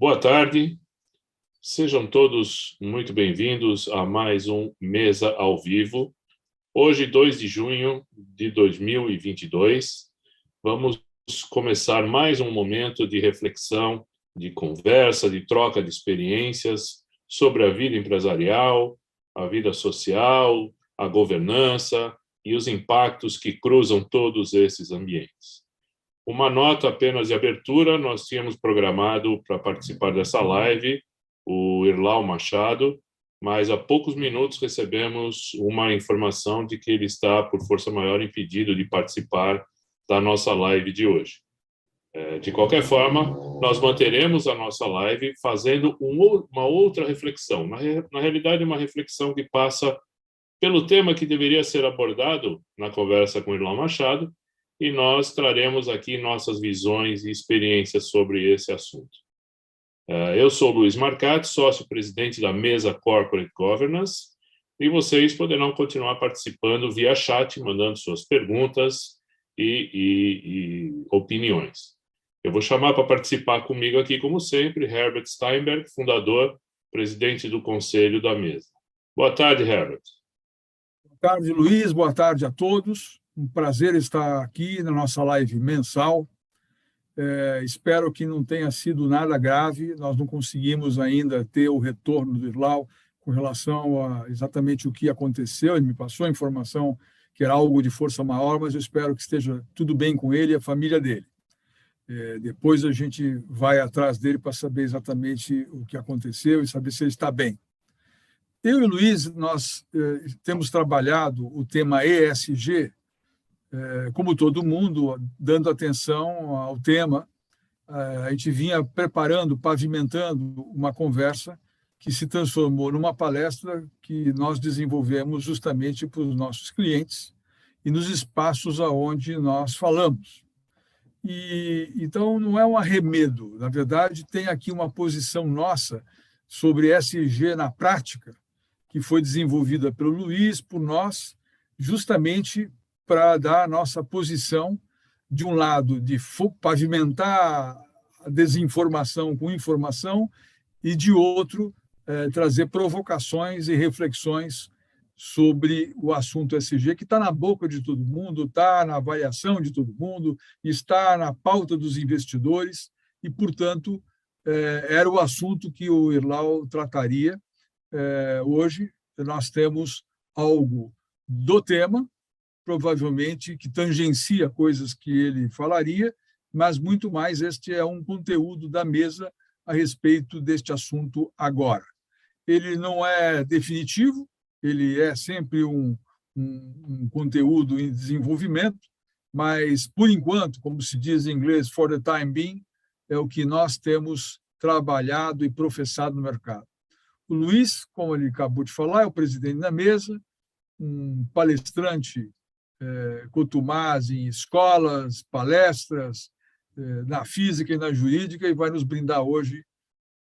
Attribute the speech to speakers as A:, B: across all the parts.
A: Boa tarde, sejam todos muito bem-vindos a mais um Mesa ao Vivo. Hoje, 2 de junho de 2022, vamos começar mais um momento de reflexão, de conversa, de troca de experiências sobre a vida empresarial, a vida social, a governança e os impactos que cruzam todos esses ambientes. Uma nota apenas de abertura: nós tínhamos programado para participar dessa live o Irlau Machado, mas há poucos minutos recebemos uma informação de que ele está, por força maior, impedido de participar da nossa live de hoje. De qualquer forma, nós manteremos a nossa live fazendo uma outra reflexão. Na realidade, uma reflexão que passa pelo tema que deveria ser abordado na conversa com o Irlau Machado, e nós traremos aqui nossas visões e experiências sobre esse assunto. Eu sou Luiz Marcati, sócio-presidente da Mesa Corporate Governance, e vocês poderão continuar participando via chat, mandando suas perguntas e opiniões. Eu vou chamar para participar comigo aqui, como sempre, Herbert Steinberg, fundador, presidente do Conselho da Mesa. Boa tarde, Herbert.
B: Boa tarde, Luiz. Boa tarde a todos. Um prazer estar aqui na nossa live mensal. Espero que não tenha sido nada grave. Nós não conseguimos ainda ter o retorno do Irlau com relação a exatamente o que aconteceu. Ele me passou a informação que era algo de força maior, mas eu espero que esteja tudo bem com ele e a família dele. Depois a gente vai atrás dele para saber exatamente o que aconteceu e saber se ele está bem. Eu e o Luiz, nós temos trabalhado o tema ESG, como todo mundo, dando atenção ao tema. A gente vinha preparando, pavimentando uma conversa que se transformou numa palestra que nós desenvolvemos justamente para os nossos clientes e nos espaços aonde nós falamos. Então, não é um arremedo. Na verdade, tem aqui uma posição nossa sobre ESG na prática, que foi desenvolvida pelo Luiz, por nós, justamente para dar a nossa posição, de um lado, de pavimentar a desinformação com informação, e, de outro, trazer provocações e reflexões sobre o assunto ESG, que está na boca de todo mundo, está na avaliação de todo mundo, está na pauta dos investidores, e, portanto, era o assunto que o Irlau trataria. Hoje, nós temos algo do tema, provavelmente que tangencia coisas que ele falaria, mas muito mais este é um conteúdo da mesa a respeito deste assunto agora. Ele não é definitivo, ele é sempre um conteúdo em desenvolvimento, mas, por enquanto, como se diz em inglês, for the time being, é o que nós temos trabalhado e professado no mercado. O Luiz, como ele acabou de falar, é o presidente da mesa, um palestrante contumaz em escolas, palestras, na física e na jurídica, e vai nos brindar hoje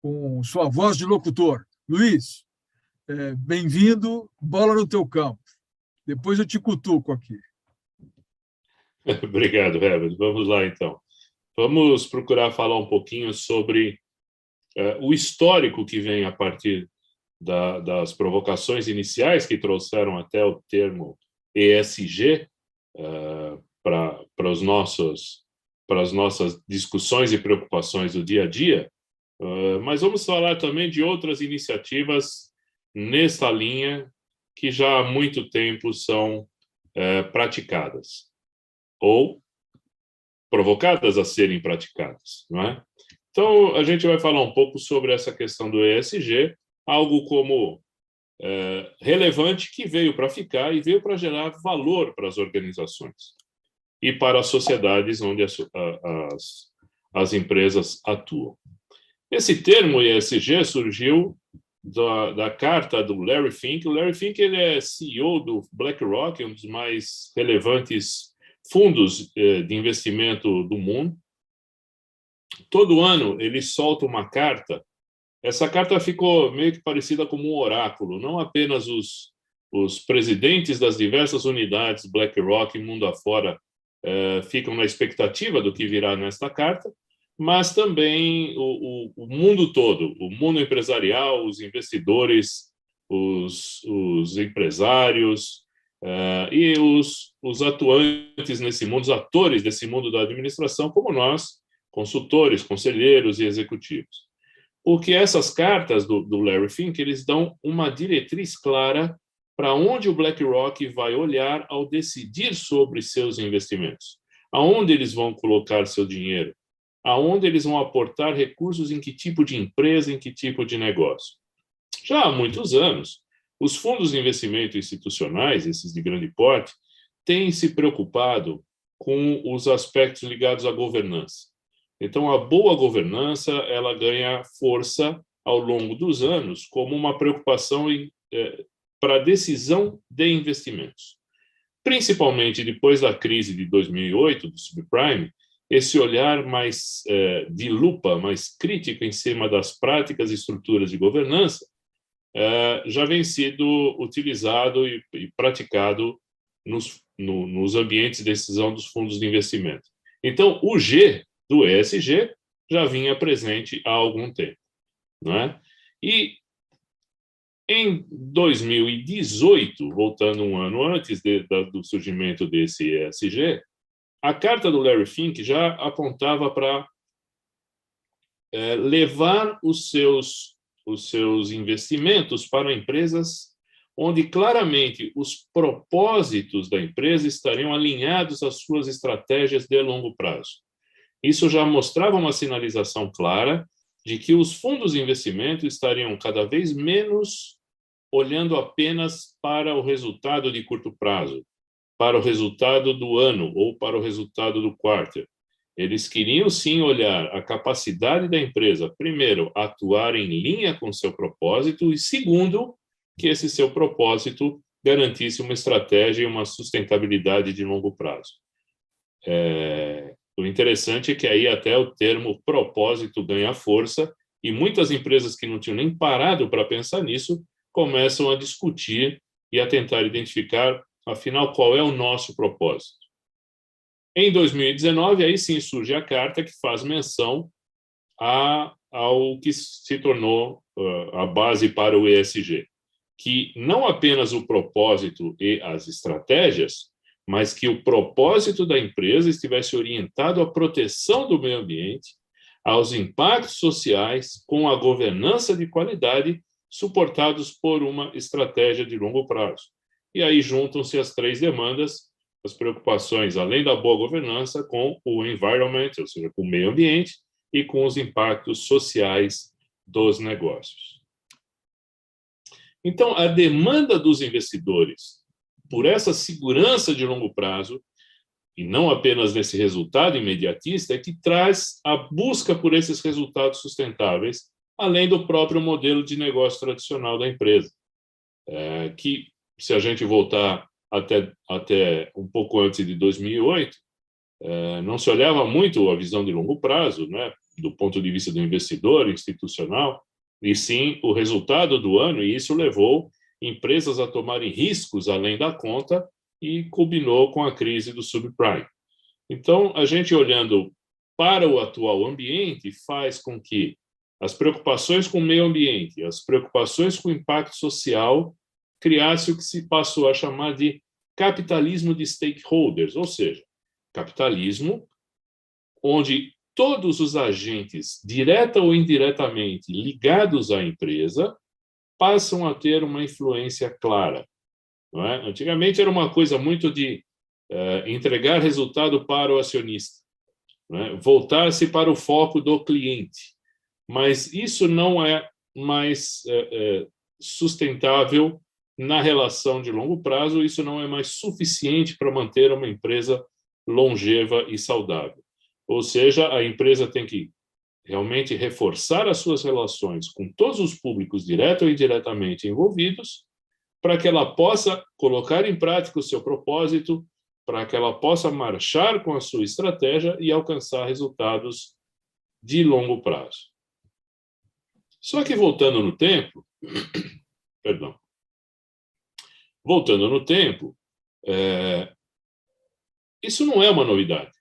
B: com sua voz de locutor. Luiz, bem-vindo, bola no teu campo. Depois eu te cutuco aqui.
A: Obrigado, Herbert. Vamos lá, então. Vamos procurar falar um pouquinho sobre o histórico que vem a partir das provocações iniciais que trouxeram até o termo ESG para as nossas discussões e preocupações do dia a dia, mas vamos falar também de outras iniciativas nesta linha que já há muito tempo são praticadas ou provocadas a serem praticadas, não é? Então, a gente vai falar um pouco sobre essa questão do ESG, algo como relevante, que veio para ficar e veio para gerar valor para as organizações e para as sociedades onde as empresas atuam. Esse termo ESG surgiu da carta do Larry Fink. O Larry Fink, ele é CEO do BlackRock, um dos mais relevantes fundos de investimento do mundo. Todo ano ele solta uma carta. Essa carta ficou meio que parecida como um oráculo. Não apenas os presidentes das diversas unidades BlackRock, mundo afora, ficam na expectativa do que virá nesta carta, mas também o mundo todo, o mundo empresarial, os investidores, os empresários e os atuantes nesse mundo, os atores desse mundo da administração, como nós, consultores, conselheiros e executivos. Porque essas cartas do Larry Fink, eles dão uma diretriz clara para onde o BlackRock vai olhar ao decidir sobre seus investimentos. Aonde eles vão colocar seu dinheiro? Aonde eles vão aportar recursos, em que tipo de empresa, em que tipo de negócio. Já há muitos anos, os fundos de investimento institucionais, esses de grande porte, têm se preocupado com os aspectos ligados à governança. Então, a boa governança, ela ganha força ao longo dos anos como uma preocupação para a decisão de investimentos. Principalmente depois da crise de 2008, do subprime, esse olhar mais de lupa, mais crítico em cima das práticas e estruturas de governança, já vem sido utilizado e praticado nos ambientes de decisão dos fundos de investimento. Então, o G do ESG já vinha presente há algum tempo, não é? E em 2018, voltando um ano antes do surgimento desse ESG, a carta do Larry Fink já apontava para levar os seus investimentos para empresas onde claramente os propósitos da empresa estariam alinhados às suas estratégias de longo prazo. Isso já mostrava uma sinalização clara de que os fundos de investimento estariam cada vez menos olhando apenas para o resultado de curto prazo, para o resultado do ano ou para o resultado do quarter. Eles queriam sim olhar a capacidade da empresa, primeiro, atuar em linha com seu propósito e, segundo, que esse seu propósito garantisse uma estratégia e uma sustentabilidade de longo prazo. O interessante é que aí até o termo propósito ganha força e muitas empresas que não tinham nem parado para pensar nisso começam a discutir e a tentar identificar, afinal, qual é o nosso propósito. Em 2019, aí sim surge a carta que faz menção ao que se tornou a base para o ESG, que não apenas o propósito e as estratégias, mas que o propósito da empresa estivesse orientado à proteção do meio ambiente, aos impactos sociais, com a governança de qualidade, suportados por uma estratégia de longo prazo. E aí juntam-se as três demandas, as preocupações, além da boa governança, com o environment, ou seja, com o meio ambiente, e com os impactos sociais dos negócios. Então, a demanda dos investidores por essa segurança de longo prazo, e não apenas nesse resultado imediatista, é que traz a busca por esses resultados sustentáveis, além do próprio modelo de negócio tradicional da empresa, que, se a gente voltar até um pouco antes de 2008, não se olhava muito a visão de longo prazo, né, do ponto de vista do investidor institucional, e sim o resultado do ano, e isso levou empresas a tomarem riscos além da conta e culminou com a crise do subprime. Então, a gente olhando para o atual ambiente faz com que as preocupações com o meio ambiente, as preocupações com o impacto social, criasse o que se passou a chamar de capitalismo de stakeholders, ou seja, capitalismo onde todos os agentes, direta ou indiretamente, ligados à empresa, passam a ter uma influência clara. Não é? Antigamente era uma coisa muito de entregar resultado para o acionista, não é? Voltar-se para o foco do cliente. Mas isso não é mais sustentável na relação de longo prazo, isso não é mais suficiente para manter uma empresa longeva e saudável. Ou seja, a empresa tem que realmente reforçar as suas relações com todos os públicos, direto ou indiretamente envolvidos, para que ela possa colocar em prática o seu propósito, para que ela possa marchar com a sua estratégia e alcançar resultados de longo prazo. Só que voltando no tempo, isso não é uma novidade.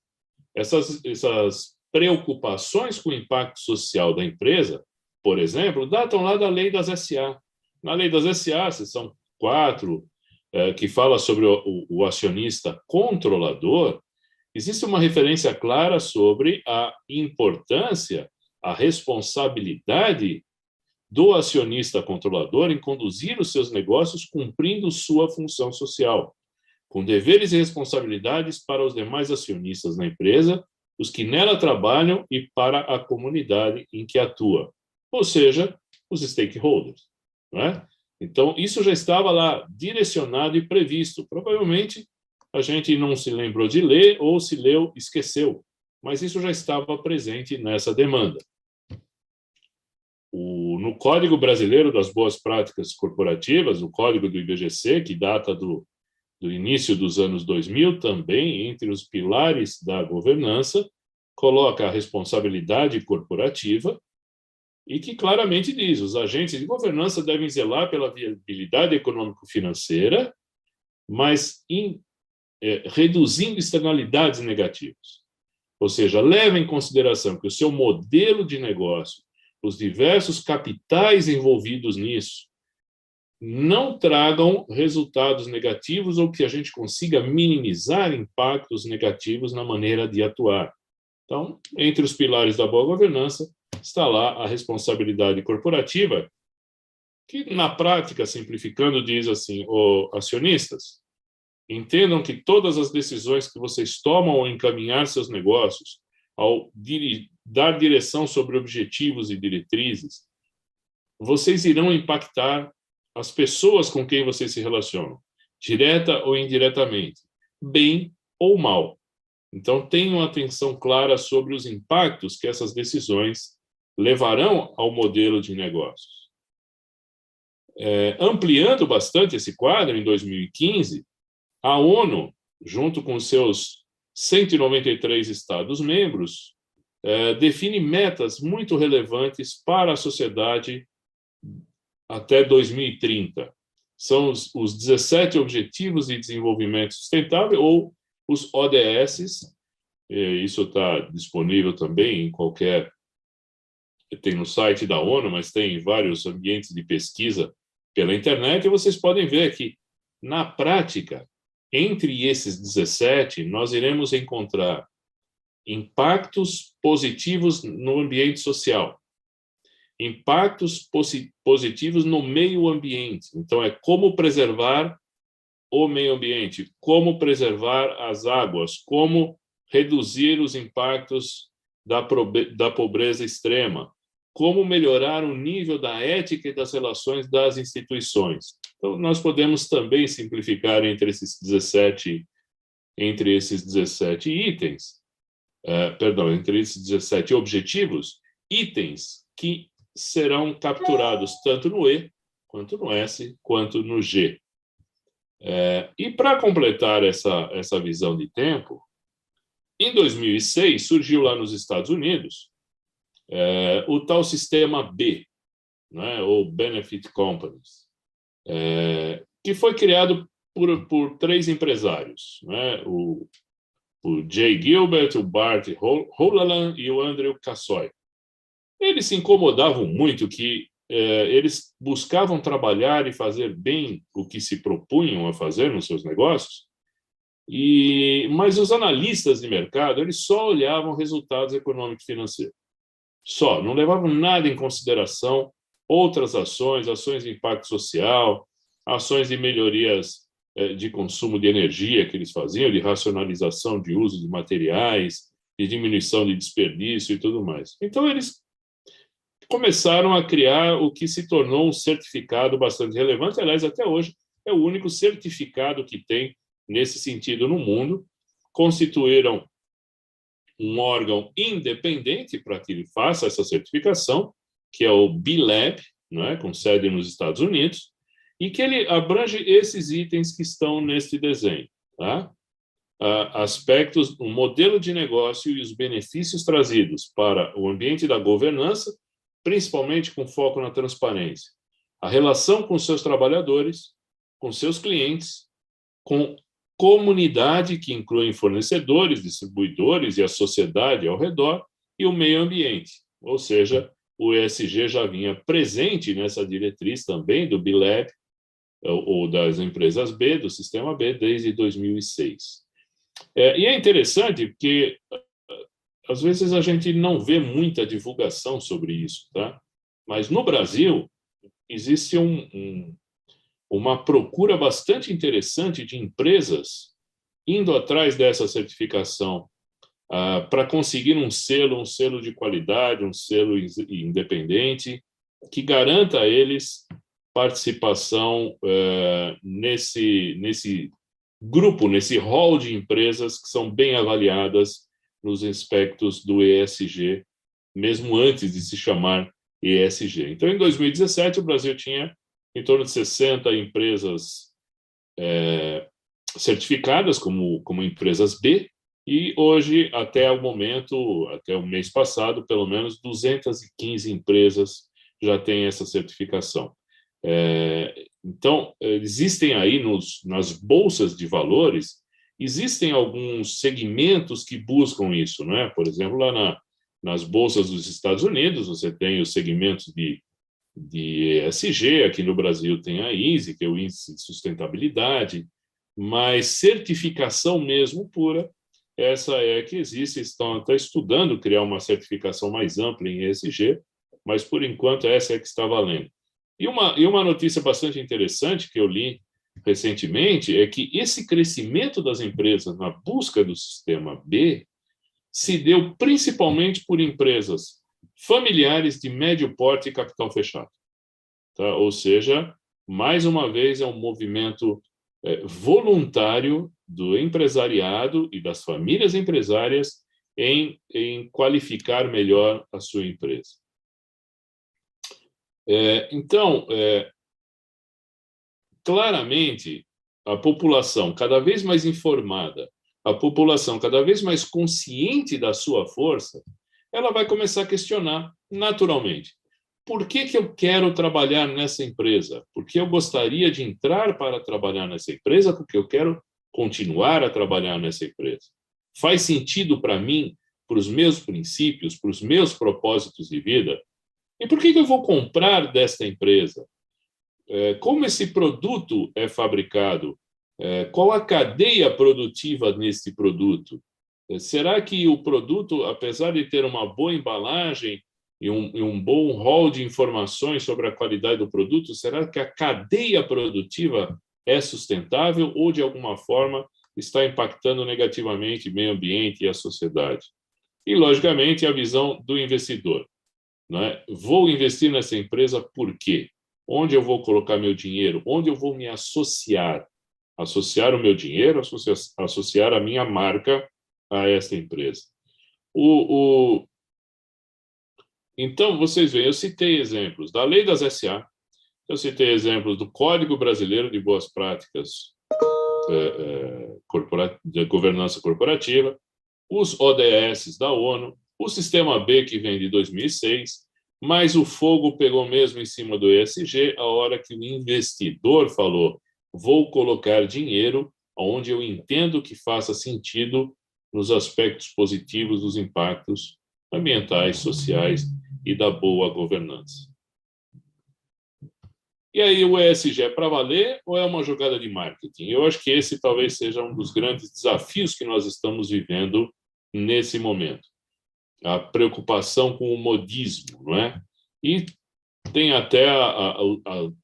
A: Essas preocupações com o impacto social da empresa, por exemplo, datam lá da lei das SA. Na lei das SA, seção 4, que fala sobre o acionista controlador, existe uma referência clara sobre a importância, a responsabilidade do acionista controlador em conduzir os seus negócios cumprindo sua função social, com deveres e responsabilidades para os demais acionistas na empresa, os que nela trabalham e para a comunidade em que atua, ou seja, os stakeholders, não é? Então, isso já estava lá direcionado e previsto. Provavelmente, a gente não se lembrou de ler, ou se leu, esqueceu. Mas isso já estava presente nessa demanda. No Código Brasileiro das Boas Práticas Corporativas, o Código do IBGC, que data do início dos anos 2000, também, entre os pilares da governança, coloca a responsabilidade corporativa, e que claramente diz: os agentes de governança devem zelar pela viabilidade econômico-financeira, mas reduzindo externalidades negativas. Ou seja, leva em consideração que o seu modelo de negócio, os diversos capitais envolvidos nisso, não tragam resultados negativos ou que a gente consiga minimizar impactos negativos na maneira de atuar. Então, entre os pilares da boa governança, está lá a responsabilidade corporativa, que, na prática, simplificando, diz assim: acionistas, entendam que todas as decisões que vocês tomam ao encaminhar seus negócios, ao dar direção sobre objetivos e diretrizes, vocês irão impactar as pessoas com quem vocês se relacionam, direta ou indiretamente, bem ou mal. Então, tenham atenção clara sobre os impactos que essas decisões levarão ao modelo de negócios. Ampliando bastante esse quadro, em 2015, a ONU, junto com seus 193 Estados-membros, define metas muito relevantes para a sociedade até 2030. São os 17 Objetivos de Desenvolvimento Sustentável, ou os ODS. Isso está disponível também em qualquer... Tem no site da ONU, mas tem em vários ambientes de pesquisa pela internet, e vocês podem ver que, na prática, entre esses 17, nós iremos encontrar impactos positivos no ambiente social, impactos positivos no meio ambiente. Então, é como preservar o meio ambiente, como preservar as águas, como reduzir os impactos da pobreza extrema, como melhorar o nível da ética e das relações das instituições. Então, nós podemos também simplificar entre esses 17 itens, entre esses 17 objetivos, itens que serão capturados tanto no E, quanto no S, quanto no G. E para completar essa visão de tempo, em 2006 surgiu lá nos Estados Unidos o tal sistema B, né, ou Benefit Companies, que foi criado por 3 empresários, né, o Jay Gilbert, o Bart Hololan e o Andrew Kassoy. Eles se incomodavam muito que eles buscavam trabalhar e fazer bem o que se propunham a fazer nos seus negócios, mas os analistas de mercado, eles só olhavam resultados econômicos e financeiros. Só, não levavam nada em consideração outras ações de impacto social, ações de melhorias de consumo de energia que eles faziam, de racionalização de uso de materiais, de diminuição de desperdício e tudo mais. Então, eles começaram a criar o que se tornou um certificado bastante relevante. Aliás, até hoje, é o único certificado que tem nesse sentido no mundo. Constituíram um órgão independente para que ele faça essa certificação, que é o B-Lab, né, com sede nos Estados Unidos, e que ele abrange esses itens que estão neste desenho, tá? Aspectos, o modelo de negócio e os benefícios trazidos para o ambiente da governança, principalmente com foco na transparência, a relação com seus trabalhadores, com seus clientes, com comunidade, que inclui fornecedores, distribuidores e a sociedade ao redor, e o meio ambiente, ou seja, o ESG já vinha presente nessa diretriz também do B-Lab, ou das empresas B, do Sistema B, desde 2006. E é interessante porque, às vezes, a gente não vê muita divulgação sobre isso, tá? Mas, no Brasil, existe uma procura bastante interessante de empresas indo atrás dessa certificação para conseguir um selo de qualidade, um selo independente, que garanta a eles participação nesse grupo, nesse hall de empresas que são bem avaliadas nos aspectos do ESG, mesmo antes de se chamar ESG. Então, em 2017, o Brasil tinha em torno de 60 empresas certificadas como empresas B, e hoje, até o momento, até o mês passado, pelo menos 215 empresas já têm essa certificação. Então, existem aí nas bolsas de valores, existem alguns segmentos que buscam isso, não é? Por exemplo, lá nas bolsas dos Estados Unidos, você tem os segmentos de ESG, aqui no Brasil tem a ISE, que é o Índice de Sustentabilidade, mas certificação mesmo pura, essa é que existe. Estão até estudando criar uma certificação mais ampla em ESG, mas, por enquanto, essa é que está valendo. E uma notícia bastante interessante que eu li recentemente é que esse crescimento das empresas na busca do sistema B se deu principalmente por empresas familiares de médio porte e capital fechado. Tá? Ou seja, mais uma vez, é um movimento voluntário do empresariado e das famílias empresárias em qualificar melhor a sua empresa. Então, claramente, a população cada vez mais informada, a população cada vez mais consciente da sua força, ela vai começar a questionar naturalmente. Por que eu quero trabalhar nessa empresa? Porque eu gostaria de entrar para trabalhar nessa empresa, porque eu quero continuar a trabalhar nessa empresa. Faz sentido para mim, para os meus princípios, para os meus propósitos de vida? E por que eu vou comprar desta empresa? Como esse produto é fabricado? Qual a cadeia produtiva nesse produto? Será que o produto, apesar de ter uma boa embalagem e um bom rol de informações sobre a qualidade do produto, será que a cadeia produtiva é sustentável ou, de alguma forma, está impactando negativamente o meio ambiente e a sociedade? E, logicamente, a visão do investidor. Não é? Vou investir nessa empresa por quê? Onde eu vou colocar meu dinheiro? Onde eu vou me associar? Associar o meu dinheiro, associar a minha marca a essa empresa. Então, vocês veem, eu citei exemplos da Lei das SA, eu citei exemplos do Código Brasileiro de Boas Práticas de Governança Corporativa, os ODS da ONU, o Sistema B, que vem de 2006, mas o fogo pegou mesmo em cima do ESG a hora que o investidor falou: vou colocar dinheiro onde eu entendo que faça sentido nos aspectos positivos dos impactos ambientais, sociais e da boa governança. E aí, o ESG é para valer ou é uma jogada de marketing? Eu acho que esse talvez seja um dos grandes desafios que nós estamos vivendo nesse momento. A preocupação com o modismo, não é? E tem até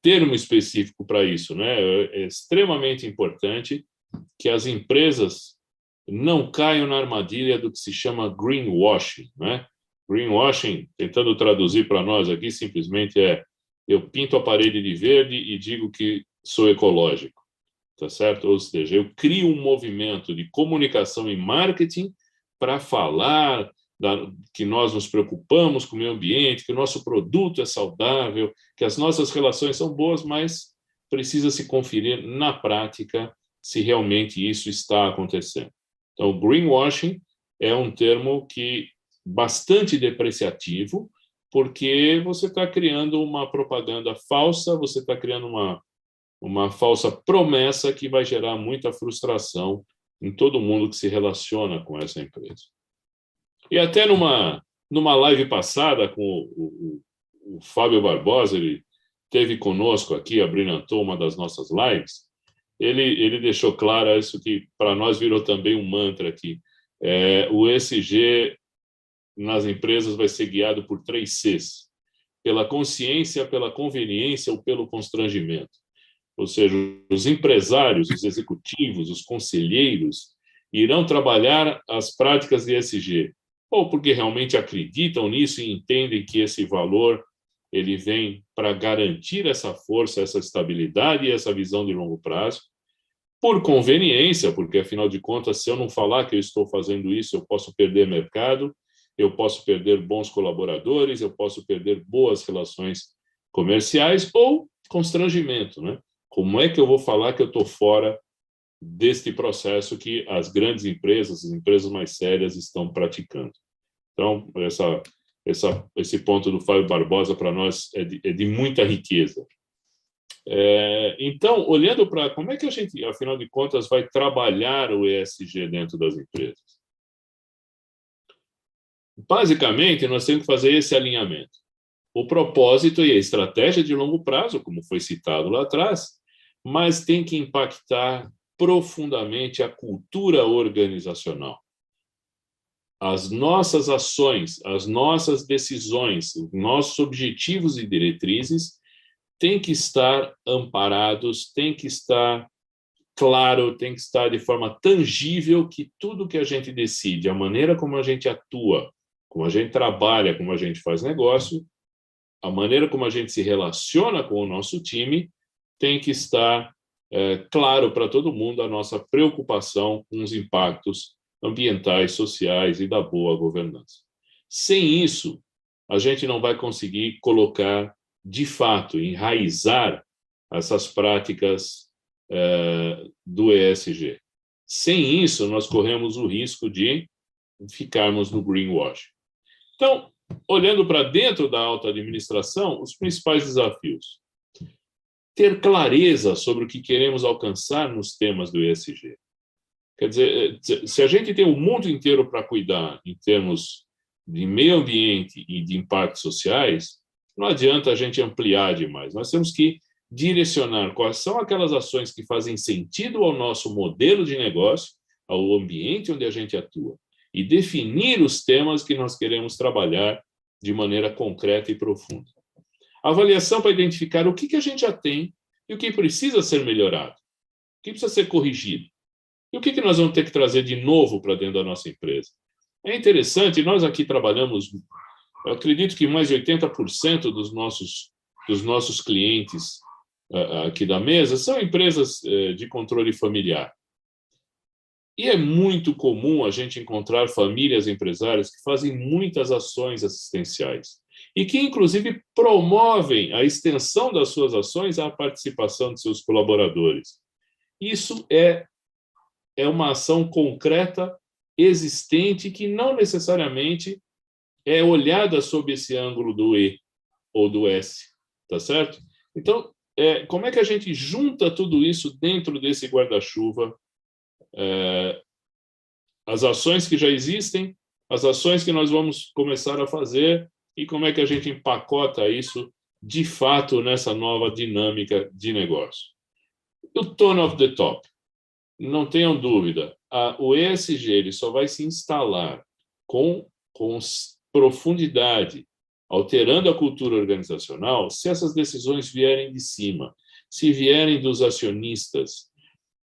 A: termo específico para isso, né? É extremamente importante que as empresas não caiam na armadilha do que se chama greenwashing, né? Greenwashing, tentando traduzir para nós aqui, simplesmente eu pinto a parede de verde e digo que sou ecológico, tá certo? Ou seja, eu crio um movimento de comunicação e marketing para falar que nós nos preocupamos com o meio ambiente, que o nosso produto é saudável, que as nossas relações são boas, mas precisa se conferir na prática se realmente isso está acontecendo. Então, greenwashing é um termo bastante depreciativo, porque você está criando uma propaganda falsa, você está criando uma falsa promessa que vai gerar muita frustração em todo mundo que se relaciona com essa empresa. E até numa Numa live passada com o Fábio Barbosa, ele teve conosco aqui, abrilhantou uma das nossas lives, ele deixou claro isso que para nós virou também um mantra aqui. O ESG nas empresas vai ser guiado por 3 Cs: pela consciência, pela conveniência ou pelo constrangimento. Ou seja, os empresários, os executivos, os conselheiros irão trabalhar as práticas de ESG, ou porque realmente acreditam nisso e entendem que esse valor ele vem para garantir essa força, essa estabilidade e essa visão de longo prazo, por conveniência, porque, afinal de contas, se eu não falar que eu estou fazendo isso, eu posso perder mercado, eu posso perder bons colaboradores, eu posso perder boas relações comerciais, ou constrangimento, né? Como é que eu vou falar que eu estou fora deste processo que as grandes empresas, as empresas mais sérias estão praticando? Então, esse ponto do Fábio Barbosa, para nós, é de muita riqueza. Então, olhando para como é que a gente, afinal de contas, vai trabalhar o ESG dentro das empresas? Basicamente, nós temos que fazer esse alinhamento. O propósito e a estratégia de longo prazo, como foi citado lá atrás, mas tem que impactar profundamente a cultura organizacional. As nossas ações, as nossas decisões, os nossos objetivos e diretrizes têm que estar amparados, têm que estar claro, tem que estar de forma tangível que tudo que a gente decide, a maneira como a gente atua, como a gente trabalha, como a gente faz negócio, a maneira como a gente se relaciona com o nosso time, tem que estar claro para todo mundo a nossa preocupação com os impactos ambientais, sociais e da boa governança. Sem isso, a gente não vai conseguir colocar, de fato, enraizar essas práticas do ESG. Sem isso, nós corremos o risco de ficarmos no greenwash. Então, olhando para dentro da alta administração, os principais desafios: ter clareza sobre o que queremos alcançar nos temas do ESG. Quer dizer, se a gente tem o mundo inteiro para cuidar em termos de meio ambiente e de impactos sociais, não adianta a gente ampliar demais. Nós temos que direcionar quais são aquelas ações que fazem sentido ao nosso modelo de negócio, ao ambiente onde a gente atua, e definir os temas que nós queremos trabalhar de maneira concreta e profunda. Avaliação para identificar o que a gente já tem e o que precisa ser melhorado, o que precisa ser corrigido, e o que nós vamos ter que trazer de novo para dentro da nossa empresa. É interessante, nós aqui trabalhamos, eu acredito que mais de 80% dos nossos clientes aqui da mesa são empresas de controle familiar. E é muito comum a gente encontrar famílias empresárias que fazem muitas ações assistenciais e que, inclusive, promovem a extensão das suas ações à participação de seus colaboradores. Isso é uma ação concreta, existente, que não necessariamente é olhada sob esse ângulo do E ou do S, tá certo? Então, como é que a gente junta tudo isso dentro desse guarda-chuva? As ações que já existem, as ações que nós vamos começar a fazer e como é que a gente empacota isso de fato nessa nova dinâmica de negócio. O tone of the top. Não tenham dúvida, o ESG ele só vai se instalar com profundidade, alterando a cultura organizacional, se essas decisões vierem de cima, se vierem dos acionistas,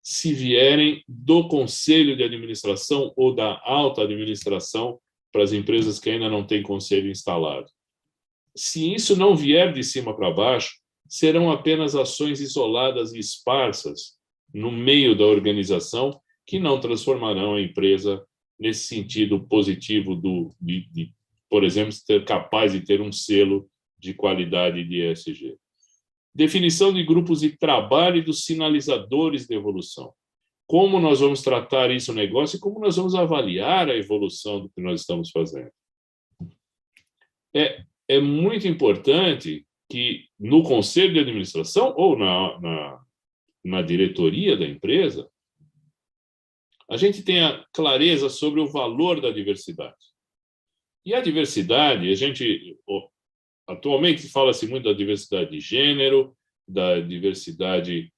A: se vierem do conselho de administração ou da alta administração para as empresas que ainda não têm conselho instalado. Se isso não vier de cima para baixo, serão apenas ações isoladas e esparsas no meio da organização que não transformarão a empresa nesse sentido positivo de por exemplo, ser capaz de ter um selo de qualidade de ESG. Definição de grupos de trabalho e dos sinalizadores de evolução. Como nós vamos tratar isso no negócio e como nós vamos avaliar a evolução do que nós estamos fazendo. É muito importante que no conselho de administração ou na diretoria da empresa, a gente tenha clareza sobre o valor da diversidade. E a diversidade, atualmente fala-se muito da diversidade de gênero, da diversidade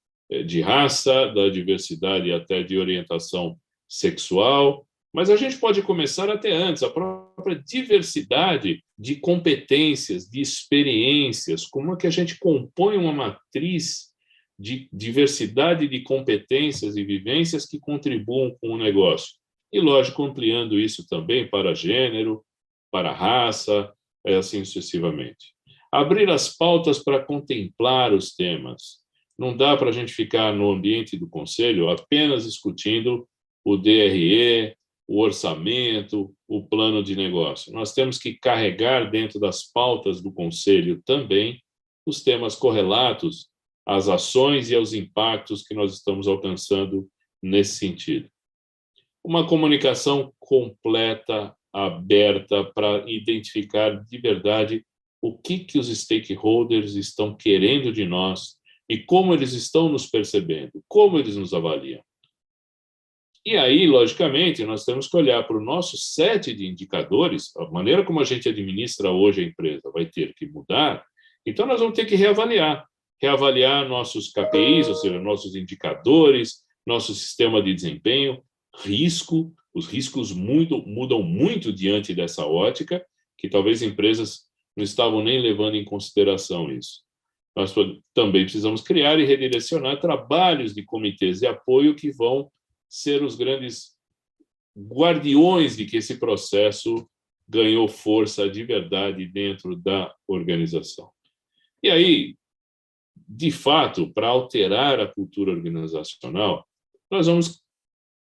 A: de raça, da diversidade até de orientação sexual, mas a gente pode começar até antes, a própria diversidade de competências, de experiências, como é que a gente compõe uma matriz de diversidade de competências e vivências que contribuam com o negócio. E, lógico, ampliando isso também para gênero, para raça, assim sucessivamente. Abrir as pautas para contemplar os temas. Não dá para a gente ficar no ambiente do conselho apenas discutindo o DRE, o orçamento, o plano de negócio. Nós temos que carregar dentro das pautas do conselho também os temas correlatos às ações e aos impactos que nós estamos alcançando nesse sentido. Uma comunicação completa, aberta, para identificar de verdade o que os stakeholders estão querendo de nós e como eles estão nos percebendo, como eles nos avaliam. E aí, logicamente, nós temos que olhar para o nosso set de indicadores, a maneira como a gente administra hoje a empresa vai ter que mudar, então nós vamos ter que reavaliar nossos KPIs, ou seja, nossos indicadores, nosso sistema de desempenho, risco, os riscos mudam muito diante dessa ótica, que talvez empresas não estavam nem levando em consideração isso. Nós também precisamos criar e redirecionar trabalhos de comitês de apoio que vão ser os grandes guardiões de que esse processo ganhou força de verdade dentro da organização. E aí, de fato, para alterar a cultura organizacional, nós vamos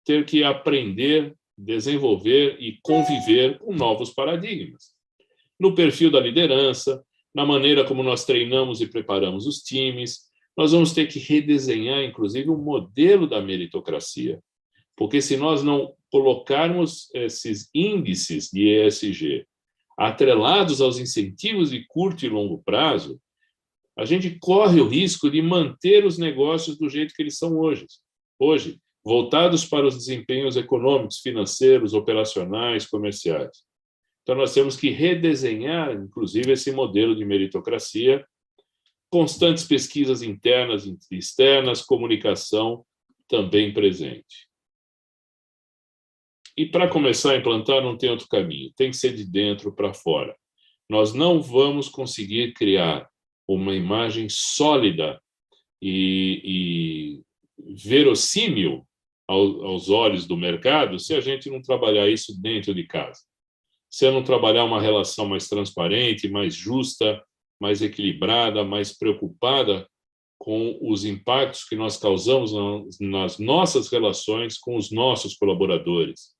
A: ter que aprender, desenvolver e conviver com novos paradigmas. No perfil da liderança, na maneira como nós treinamos e preparamos os times, nós vamos ter que redesenhar, inclusive, o modelo da meritocracia. Porque se nós não colocarmos esses índices de ESG atrelados aos incentivos de curto e longo prazo, a gente corre o risco de manter os negócios do jeito que eles são hoje, voltados para os desempenhos econômicos, financeiros, operacionais, comerciais. Então, nós temos que redesenhar, inclusive, esse modelo de meritocracia, constantes pesquisas internas e externas, comunicação também presente. E, para começar a implantar, não tem outro caminho, tem que ser de dentro para fora. Nós não vamos conseguir criar uma imagem sólida e verossímil aos olhos do mercado se a gente não trabalhar isso dentro de casa. Se eu não trabalhar uma relação mais transparente, mais justa, mais equilibrada, mais preocupada com os impactos que nós causamos nas nossas relações com os nossos colaboradores,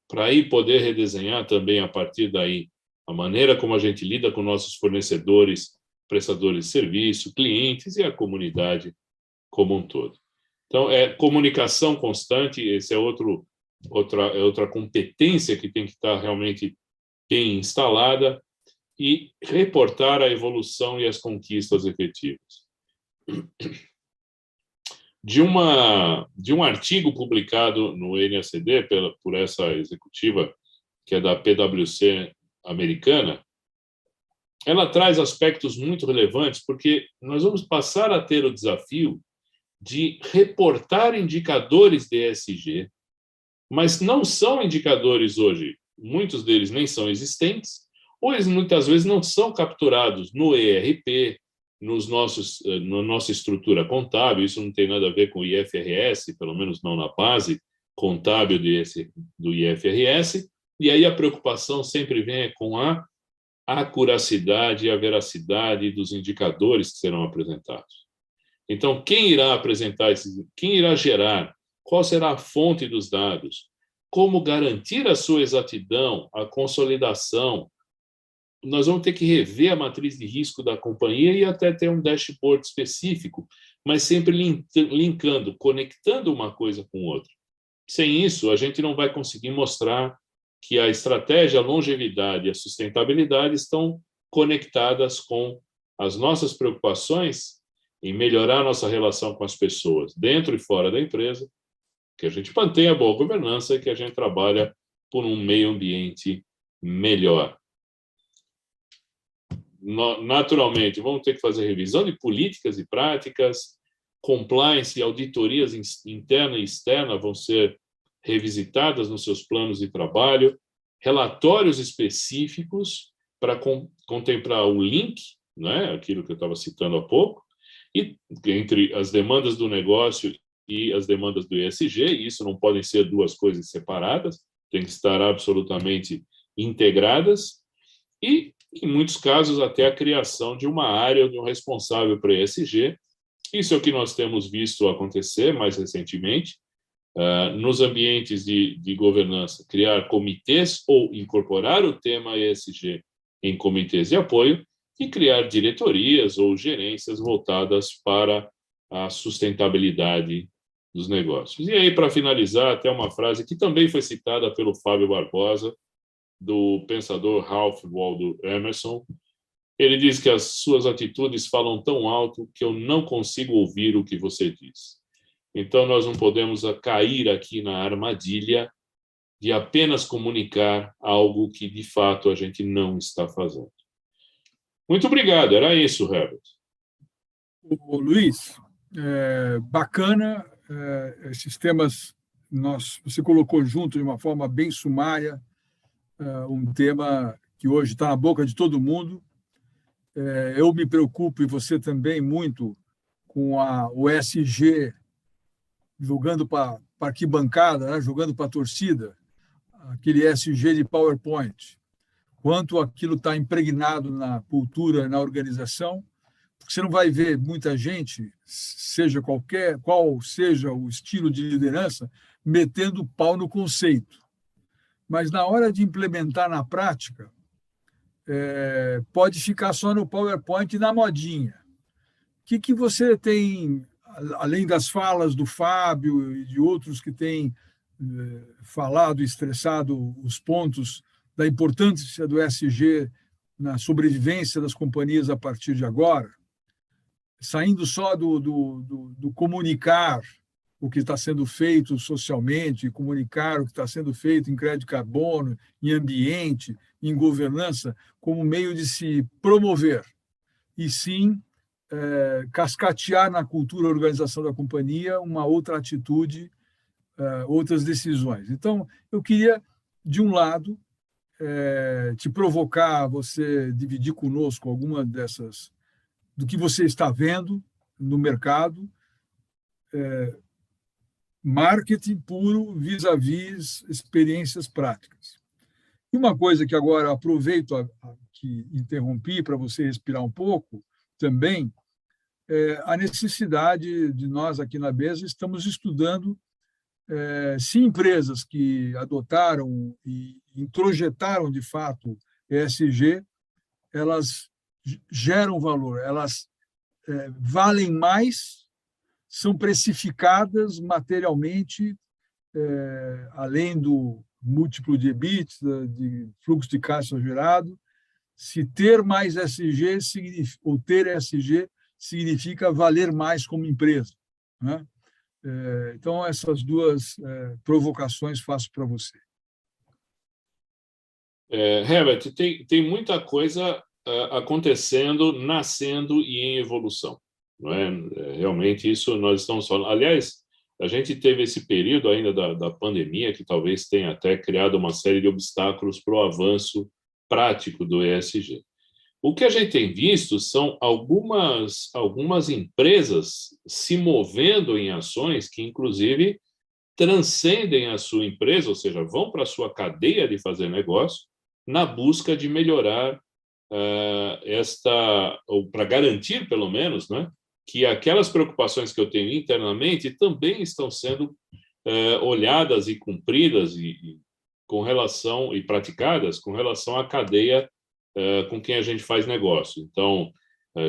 A: para aí poder redesenhar também, a partir daí, a maneira como a gente lida com nossos fornecedores, prestadores de serviço, clientes e a comunidade como um todo. Então, é comunicação constante, esse é outra competência que tem que estar realmente bem instalada, e reportar a evolução e as conquistas efetivas. De um artigo publicado no NACD por essa executiva, que é da PwC americana, ela traz aspectos muito relevantes, porque nós vamos passar a ter o desafio de reportar indicadores de ESG, mas não são indicadores hoje, muitos deles nem são existentes, ou eles muitas vezes não são capturados no ERP, na nossa estrutura contábil. Isso não tem nada a ver com o IFRS, pelo menos não na base contábil do IFRS, e aí a preocupação sempre vem com a acuracidade e a veracidade dos indicadores que serão apresentados. Então, quem irá apresentar quem irá gerar, qual será a fonte dos dados, como garantir a sua exatidão, a consolidação. Nós vamos ter que rever a matriz de risco da companhia e até ter um dashboard específico, mas sempre linkando, conectando uma coisa com outra. Sem isso, a gente não vai conseguir mostrar que a estratégia, a longevidade e a sustentabilidade estão conectadas com as nossas preocupações em melhorar a nossa relação com as pessoas, dentro e fora da empresa, que a gente mantenha a boa governança e que a gente trabalha por um meio ambiente melhor. naturalmente, vamos ter que fazer revisão de políticas e práticas, compliance e auditorias interna e externa vão ser revisitadas nos seus planos de trabalho, relatórios específicos para contemplar o link, né, aquilo que eu estava citando há pouco, e entre as demandas do negócio e as demandas do ESG, e isso não podem ser duas coisas separadas, tem que estar absolutamente integradas, e, em muitos casos, até a criação de uma área de um responsável para ESG. Isso é o que nós temos visto acontecer mais recentemente, nos ambientes de governança, criar comitês ou incorporar o tema ESG em comitês de apoio e criar diretorias ou gerências voltadas para a sustentabilidade dos negócios. E aí, para finalizar, até uma frase que também foi citada pelo Fábio Barbosa, do pensador Ralph Waldo Emerson. Ele diz que as suas atitudes falam tão alto que eu não consigo ouvir o que você diz. Então, nós não podemos cair aqui na armadilha de apenas comunicar algo que, de fato, a gente não está fazendo. Muito obrigado. Era isso, Herbert.
B: Luiz, bacana. Esses temas você colocou junto de uma forma bem sumária, um tema que hoje está na boca de todo mundo. Eu me preocupo, e você também, muito com o ESG jogando para a arquibancada, né? Jogando para a torcida, aquele ESG de PowerPoint. Quanto aquilo está impregnado na cultura, na organização, porque você não vai ver muita gente, seja qual seja o estilo de liderança, metendo pau no conceito. Mas na hora de implementar na prática, pode ficar só no PowerPoint e na modinha. O que você tem, além das falas do Fábio e de outros que têm falado e estressado os pontos da importância do ESG na sobrevivência das companhias a partir de agora, saindo só do comunicar o que está sendo feito socialmente, comunicar o que está sendo feito em crédito de carbono, em ambiente, em governança, como meio de se promover, e sim cascatear na cultura e organização da companhia uma outra atitude, outras decisões. Então, eu queria, de um lado, te provocar, você dividir conosco alguma dessas, do que você está vendo no mercado, marketing puro vis-à-vis experiências práticas. E uma coisa que agora aproveito que interrompi para você respirar um pouco também, a necessidade de nós aqui na BESA estamos estudando se empresas que adotaram e introjetaram de fato ESG, elas geram valor, elas valem mais, são precificadas materialmente, além do múltiplo de EBITDA, de fluxo de caixa gerado. Se ter mais ESG ou ter ESG significa valer mais como empresa, né? Então, essas duas provocações faço para você.
A: Herbert, tem muita coisa acontecendo, nascendo e em evolução, não é? Realmente, isso nós estamos falando. Aliás, a gente teve esse período ainda da pandemia, que talvez tenha até criado uma série de obstáculos para o avanço prático do ESG. O que a gente tem visto são algumas empresas se movendo em ações que, inclusive, transcendem a sua empresa, ou seja, vão para a sua cadeia de fazer negócio, na busca de melhorar ou para garantir, pelo menos, né, que aquelas preocupações que eu tenho internamente também estão sendo olhadas e cumpridas com relação e praticadas com relação à cadeia com quem a gente faz negócio. Então,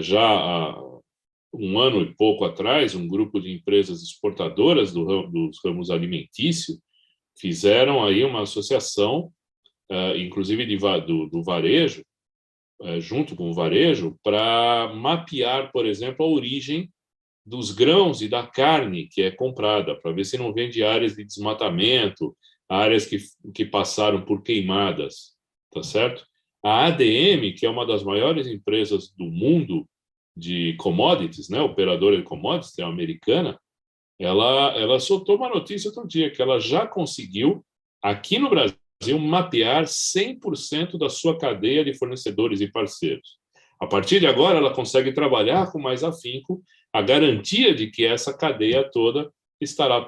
A: já há um ano e pouco atrás, um grupo de empresas exportadoras dos ramos alimentício fizeram aí uma associação, inclusive do varejo, junto com o varejo, para mapear, por exemplo, a origem dos grãos e da carne que é comprada, para ver se não vem de áreas de desmatamento, áreas que passaram por queimadas, tá certo? A ADM, que é uma das maiores empresas do mundo de commodities, né, operadora de commodities, é americana, ela soltou uma notícia outro dia que ela já conseguiu, aqui no Brasil, mapear 100% da sua cadeia de fornecedores e parceiros. A partir de agora, ela consegue trabalhar com mais afinco a garantia de que essa cadeia toda estará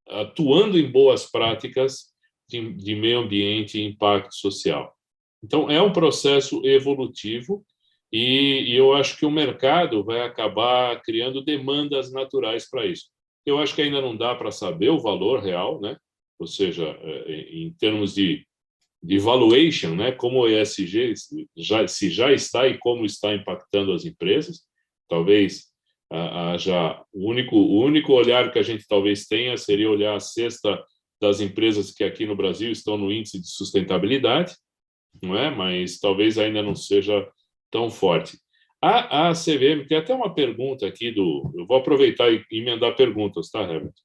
A: atuando em boas práticas de meio ambiente e impacto social. Então, é um processo evolutivo e eu acho que o mercado vai acabar criando demandas naturais para isso. Eu acho que ainda não dá para saber o valor real, né? Ou seja, em termos de valuation, né? Como o ESG se já está e como está impactando as empresas. Talvez haja o único olhar que a gente talvez tenha seria olhar a cesta das empresas que aqui no Brasil estão no índice de sustentabilidade, não é? Mas talvez ainda não seja tão forte. A CVM tem até uma pergunta aqui eu vou aproveitar e emendar perguntas, tá, Herbert?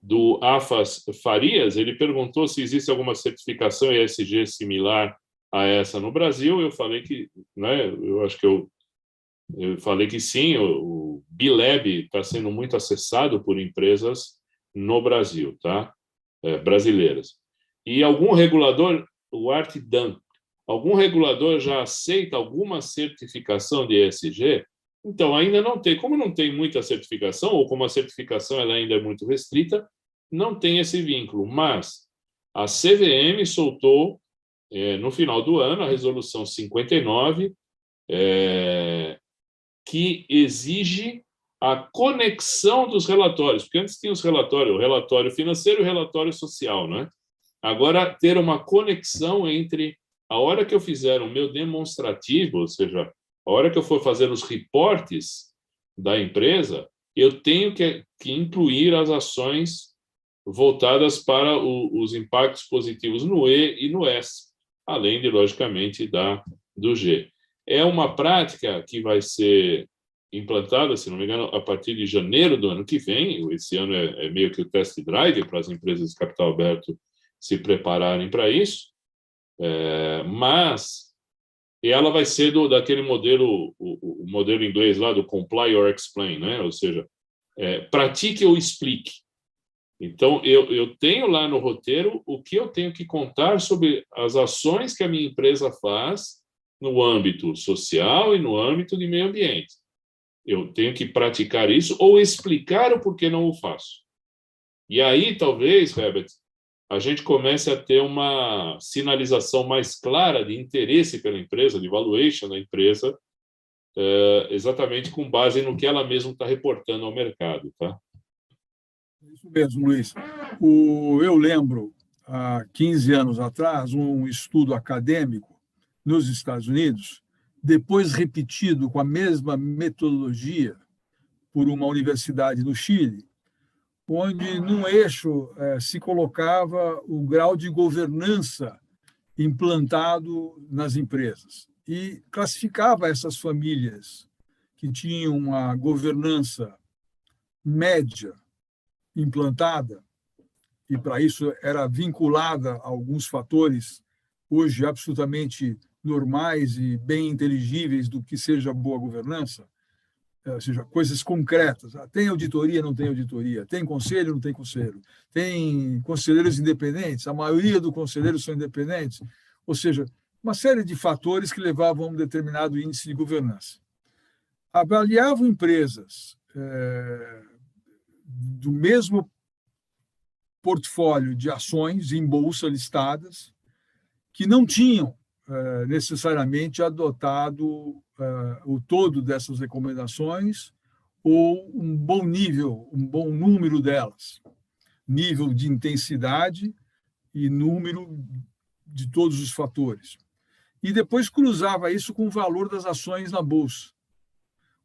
A: Do Afas Farias, ele perguntou se existe alguma certificação ESG similar a essa no Brasil. Eu falei que, né, eu acho que eu falei que sim, o B-Lab está sendo muito acessado por empresas no Brasil, tá? Brasileiras. E algum regulador, o Artdan, algum regulador já aceita alguma certificação de ESG? Então, ainda não tem. Como não tem muita certificação, ou como a certificação ela ainda é muito restrita, não tem esse vínculo. Mas a CVM soltou, no final do ano, a resolução 59, que exige a conexão dos relatórios, porque antes tinha os relatórios, o relatório financeiro e o relatório social, né? Agora, ter uma conexão entre a hora que eu fizer o meu demonstrativo, ou seja, a hora que eu for fazer os reportes da empresa, eu tenho que incluir as ações voltadas para os impactos positivos no E e no S, além de, logicamente, do G. É uma prática que vai ser implantada, se não me engano, a partir de janeiro do ano que vem. Esse ano é meio que o test drive para as empresas de capital aberto se prepararem para isso, mas ela vai ser daquele modelo, o modelo inglês lá do comply or explain, né? Ou seja, pratique ou explique. Então, eu tenho lá no roteiro o que eu tenho que contar sobre as ações que a minha empresa faz no âmbito social e no âmbito de meio ambiente. Eu tenho que praticar isso ou explicar o porquê não o faço. E aí, talvez, Herbert, a gente comece a ter uma sinalização mais clara de interesse pela empresa, de valuation da empresa, exatamente com base no que ela mesma está reportando ao mercado, tá?
B: Isso mesmo, Luiz. Eu lembro, há 15 anos atrás, um estudo acadêmico nos Estados Unidos, depois repetido com a mesma metodologia por uma universidade no Chile, onde, num eixo, se colocava o grau de governança implantado nas empresas e classificava essas famílias que tinham uma governança média implantada, e para isso era vinculada a alguns fatores hoje absolutamente normais e bem inteligíveis do que seja boa governança, ou seja, coisas concretas. Tem auditoria, não tem auditoria, tem conselho, não tem conselho, tem conselheiros independentes, a maioria dos conselheiros são independentes, ou seja, uma série de fatores que levavam a um determinado índice de governança. Avaliavam empresas do mesmo portfólio de ações em bolsa listadas que não tinham necessariamente adotado o todo dessas recomendações ou um bom nível, um bom número delas, nível de intensidade e número de todos os fatores. E depois cruzava isso com o valor das ações na bolsa.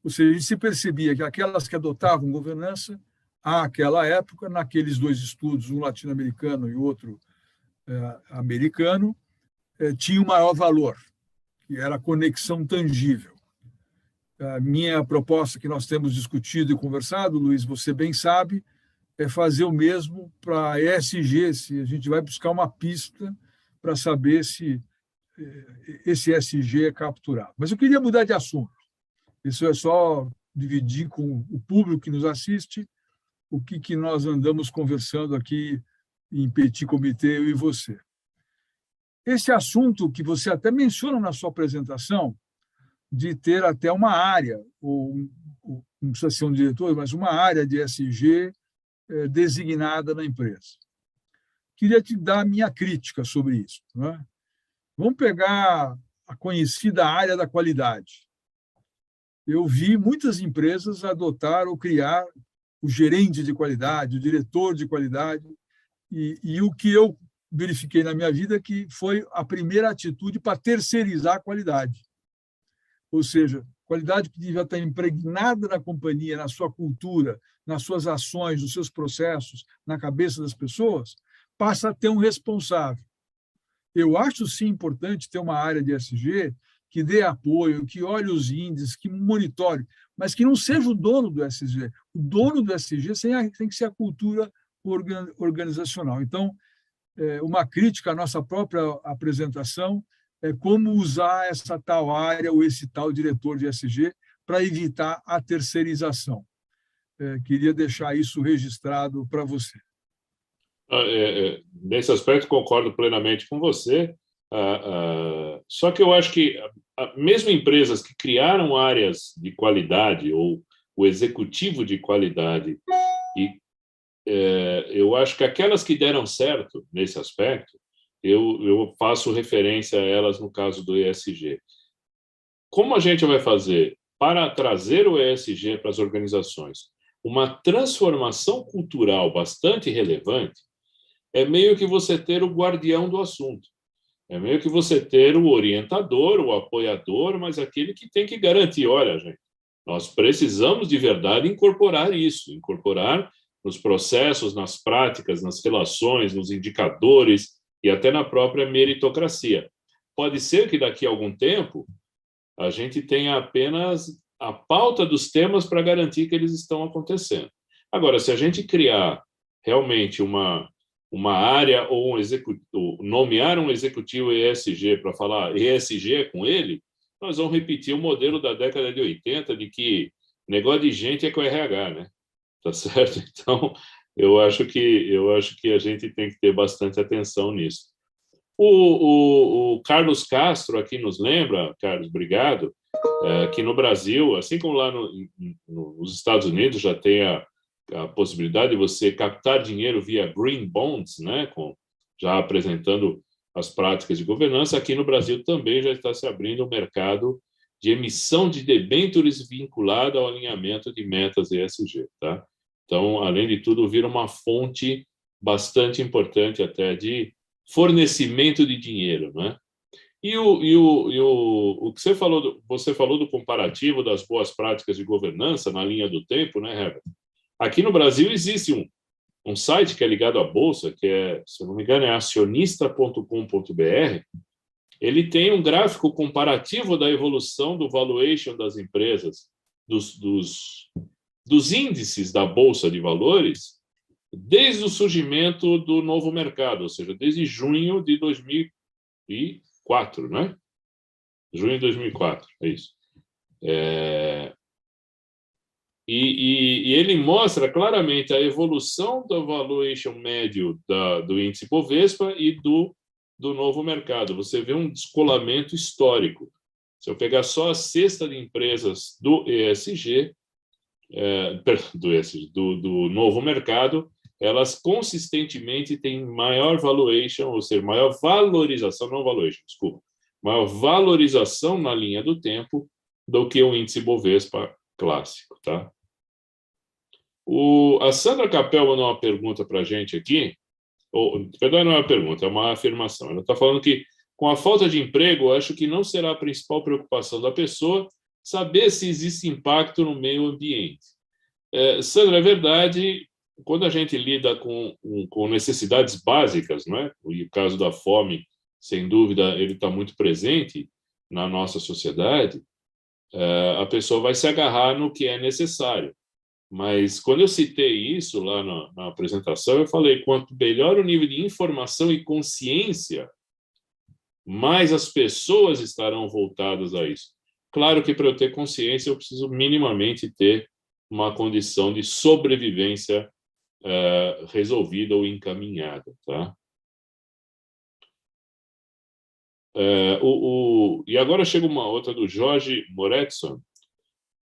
B: Ou seja, a gente se percebia que aquelas que adotavam governança, àquela época, naqueles dois estudos, um latino-americano e outro americano, tinha o maior valor, que era a conexão tangível. A minha proposta, que nós temos discutido e conversado, Luiz, você bem sabe, é fazer o mesmo para a ESG, se a gente vai buscar uma pista para saber se esse ESG é capturado. Mas eu queria mudar de assunto. Isso é só dividir com o público que nos assiste o que nós andamos conversando aqui em Petit Comité, eu e você. Esse assunto que você até menciona na sua apresentação, de ter até uma área, ou não precisa ser um diretor, mas uma área de ESG designada na empresa. Queria te dar a minha crítica sobre isso. Né? Vamos pegar a conhecida área da qualidade. Eu vi muitas empresas adotar ou criar o gerente de qualidade, o diretor de qualidade, e o que eu verifiquei na minha vida que foi a primeira atitude para terceirizar a qualidade. Ou seja, qualidade que devia estar impregnada na companhia, na sua cultura, nas suas ações, nos seus processos, na cabeça das pessoas, passa a ter um responsável. Eu acho, sim, importante ter uma área de ESG que dê apoio, que olhe os índices, que monitore, mas que não seja o dono do ESG. O dono do ESG tem que ser a cultura organizacional. Então, uma crítica à nossa própria apresentação é como usar essa tal área ou esse tal diretor de ESG para evitar a terceirização. Queria deixar isso registrado para você.
A: Nesse aspecto, concordo plenamente com você. Só que eu acho que, mesmo empresas que criaram áreas de qualidade ou o executivo de qualidade, eu acho que aquelas que deram certo nesse aspecto, eu faço referência a elas no caso do ESG. Como a gente vai fazer para trazer o ESG para as organizações? Uma transformação cultural bastante relevante é meio que você ter o guardião do assunto. É meio que você ter o orientador, o apoiador, mas aquele que tem que garantir, olha, gente, nós precisamos de verdade incorporar isso, incorporar nos processos, nas práticas, nas relações, nos indicadores e até na própria meritocracia. Pode ser que daqui a algum tempo a gente tenha apenas a pauta dos temas para garantir que eles estão acontecendo. Agora, se a gente criar realmente uma área ou nomear um executivo ESG para falar ESG é com ele, nós vamos repetir o modelo da década de 80 de que negócio de gente é com RH, né? Tá certo? Então, eu acho que a gente tem que ter bastante atenção nisso. O Carlos Castro aqui nos lembra, Carlos, obrigado, que no Brasil, assim como lá nos Estados Unidos já tem a possibilidade de você captar dinheiro via green bonds, né, já apresentando as práticas de governança, aqui no Brasil também já está se abrindo o mercado de emissão de debêntures vinculado ao alinhamento de metas ESG, tá? Então, além de tudo, vira uma fonte bastante importante até de fornecimento de dinheiro, né? E o que você falou do comparativo das boas práticas de governança na linha do tempo, né, Herbert? Aqui no Brasil existe um site que é ligado à Bolsa, que se eu não me engano, é acionista.com.br. Ele tem um gráfico comparativo da evolução do valuation das empresas, dos índices da Bolsa de Valores, desde o surgimento do novo mercado, ou seja, desde junho de 2004, né? Junho de 2004, é isso. E ele mostra claramente a evolução do valuation médio do índice Bovespa e do novo mercado. Você vê um descolamento histórico. Se eu pegar só a cesta de empresas do ESG, do novo mercado, elas consistentemente têm maior valuation, ou seja, maior valorização, não valuation, desculpa, maior valorização na linha do tempo do que o índice Bovespa clássico, tá? A Sandra Capel mandou uma pergunta para a gente aqui, perdão, não é uma pergunta, é uma afirmação. Ela está falando que, com a falta de emprego, acho que não será a principal preocupação da pessoa saber se existe impacto no meio ambiente. Sandra, é verdade, quando a gente lida com necessidades básicas, não é? E o caso da fome, sem dúvida, ele está muito presente na nossa sociedade, a pessoa vai se agarrar no que é necessário. Mas, quando eu citei isso lá na apresentação, eu falei, quanto melhor o nível de informação e consciência mais as pessoas estarão voltadas a isso. Claro que para eu ter consciência, eu preciso minimamente ter uma condição de sobrevivência resolvida ou encaminhada, tá? E agora chega uma outra do Jorge Moretson,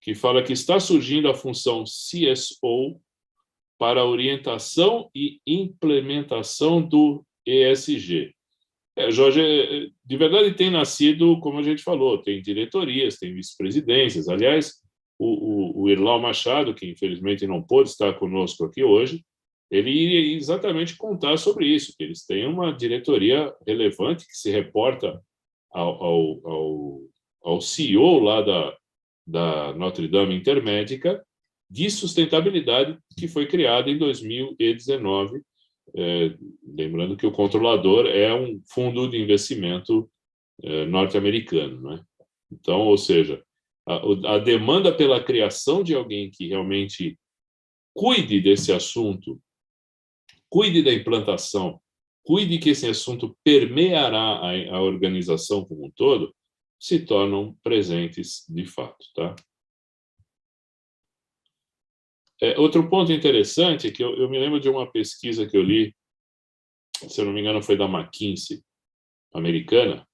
A: que fala que está surgindo a função CSO para orientação e implementação do ESG. Jorge, de verdade tem nascido, como a gente falou, tem diretorias, tem vice-presidências. Aliás, o Irlau Machado, que infelizmente não pôde estar conosco aqui hoje, ele iria exatamente contar sobre isso, que eles têm uma diretoria relevante que se reporta ao CEO lá da Notre Dame Intermédica de sustentabilidade, que foi criada em 2019. Lembrando que o controlador é um fundo de investimento norte-americano, né? Então, ou seja, a demanda pela criação de alguém que realmente cuide desse assunto, cuide da implantação, cuide que esse assunto permeará a organização como um todo, se tornam presentes de fato, tá? Outro ponto interessante é que eu me lembro de uma pesquisa que eu li, se eu não me engano foi da McKinsey, americana,